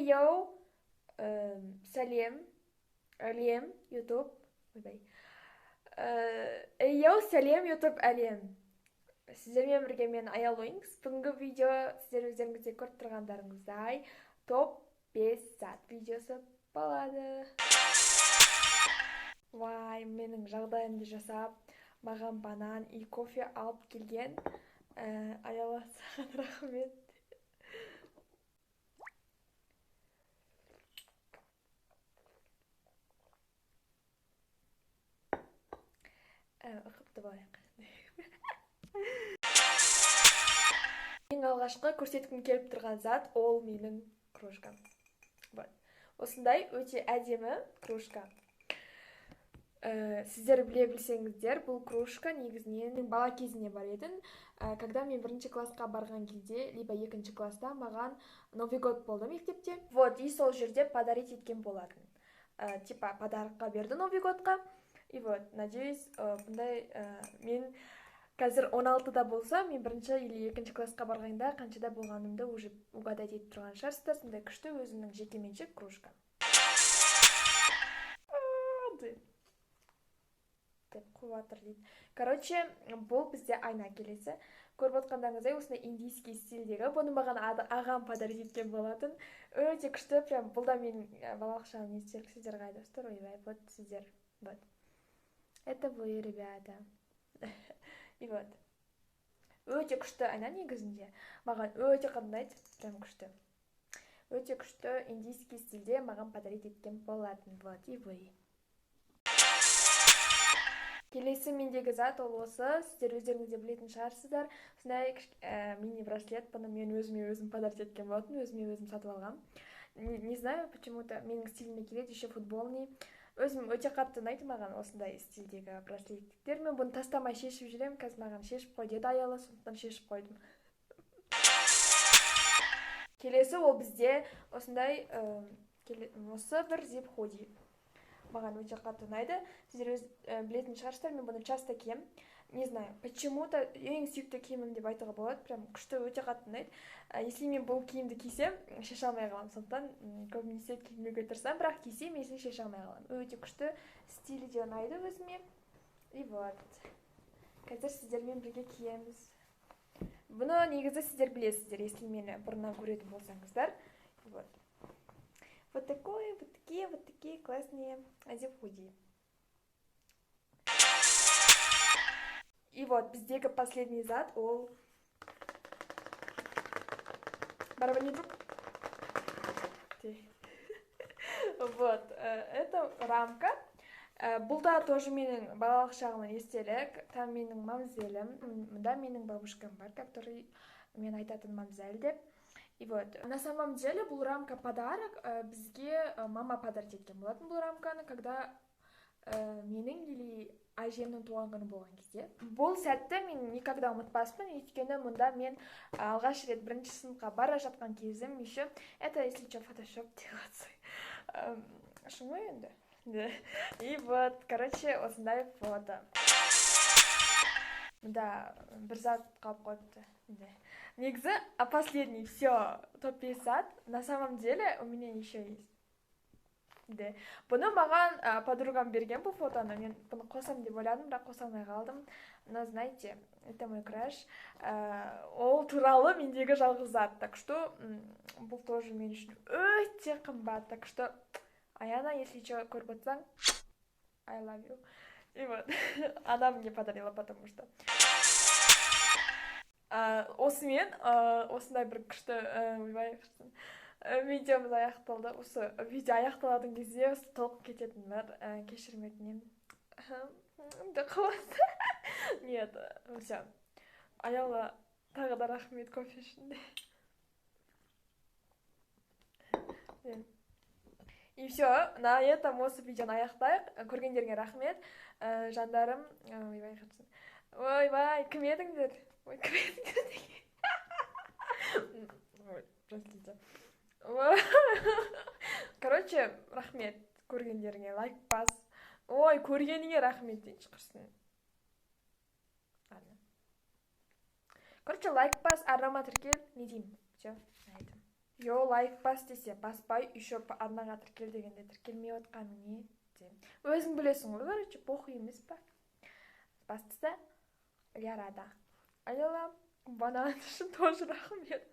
Йоу, сәлем, әлем, ютуб, ойбай. Йоу, сәлем, ютуб, әлем. Сіздермен бірге мен Аял Уинкс. Бүгінгі видео сіздер өздеріңізде көріп тұрғандарыңыздай топ 5 сәт видеосы болады. Вай, менің жағдайымды жасап, маған банан и кофе алып келген Аяла саған рахмет. Ұқыпты болайық. Ең алғашқы көрсеткім келіп тұрған зат ол менің кружкам. Осындай өте әдемі кружка. Сіздер біле білсеңіздер, бұл кружка негізінен бала кезінде бар еді. Когда мен бірінші классқа барған кезде, либо екінші класста маған Новый год болды мектепте. И сол жерде подарить еткен болатын. Типа подарыққа берді Новый годқа. И надеюсь, бұндай мен қазір 16-да болса, мен бірінші или екінші классқа барғанда қаншада болғанымды уже угадать етіп тұрған шығарсыздар. Сондай күшті өзімнің жекеменшік кружка. Деп қуатыр дейді. Короче, бұл бізде айна келесі. Көріп отқандарыңыздай, осындай индийский стильдегі. Бұны маған ағам подарить еткен болатын. Өте күшті, прям бұл да мен балалық шағым естелік. Сіздер қайдасыздар, ойбай, сіздер. Это вы, ребята. И өте күшті айна негізінде. Маған өте қандайды, прям күшті. Өте күшті индийский стильде маған подарить еткен болатын. И вы. Келесі мендегі зат ол осы. Сіздер өздеріңізде білетін шығарсыздар. Сондай мини-браслет, бұны мен өзім подарить еткен болатын. Өзім сатып алғам. Не знаю, почему-то менің стиліме келеді, еще футболный. Өзім өте қатты ұнайды маған осындай стильдегі браслеттер. Мен бұны тастамай шешіп жүрем. Қазір маған шешіп қой деді Аяла, сондықтан шешіп қойдым. Келесі ол бізде осындай осы бір зип худи. Маған өте қатты ұнайды. Сіздер білетін шығарсыздар, мен бұны часто кием. Не знаю, почему-то ең сүйікті киімім деп айтуға болады. Прям күшті өте қатты ұнайды. Если мен бұл киімді кисем, шеше алмай қалам. Сондықтан көбінесе кимеуге тырысамын, бірақ кисем, если шеше алмай қалам. Өте күшті стилі де ұнайды өзіме. И қазір сіздермен бірге киеміз. Бұны негізі сіздер білесіздер, если мені бұрыннан көретін болсаңыздар. Вот такие классные зип-худи. И біздегі последний зат ол барабанитрук. Это рамка. Бұл да тоже менің балалық шағымнан естелік. Там менің мамзелім. Мұнда менің бабушкам бар, который мен айтатын мамзель деп. И на самом деле бұл рамка подарок. Бізге мама подарить еткен болатын бұл рамканы, когда менің или әжемнің туған күні болған кезде. Бұл сәтті мен никогда ұмытпаспын, өйткені мұнда мен алғаш рет бірінші сыныпқа бара жатқан кезім еще. Это, если что, фотошоп делаться. Шыны енді. И короче, осындай фото. Да, бір зат қалып қойыпты. Негізі, последний, все, топ-5 зат. На самом деле, у меня еще есть. Бұны маған подругам берген бұл фотоны. Мен бұны қосам деп ойладым, бірақ қоса алмай қалдым. Но, знаете, это мой краш. Ол туралы мендегі жалғыз зат. Так что, бұл тоже мен үшін өте қымбат. Так что, Аяна, если что, көріп отсаң, I love you. И она мне подарила, потому что. Осымен, осындай бір күшті видеомыз аяқталды. Осы видео аяқталатын кезде толқып кететін бар. Кешірім өтінемін. Нет, все. Аяла тағы да рахмет кофе үшін. И все, на этом осы видеоны аяқтайық. Көргендерге рахмет. Жандарым, ойбай, кім едіңдер? Ой, кім едіңдер деген. Ой, простите. Короче, рахмет көргендеріңе, лайк бас. Ой, көргеніңе рахмет дейінші қырсын. Короче, лайк бас, арнама тіркел, не деймін. Все, на этом. Yo, лайк бас десе баспай, еще арнаға тіркел дегенде тіркелмей отқаның не деймін. Өзің білесің ғой, короче, похуй емес па. Бастысы ярады. Айла, банан үшін тоже рахмет.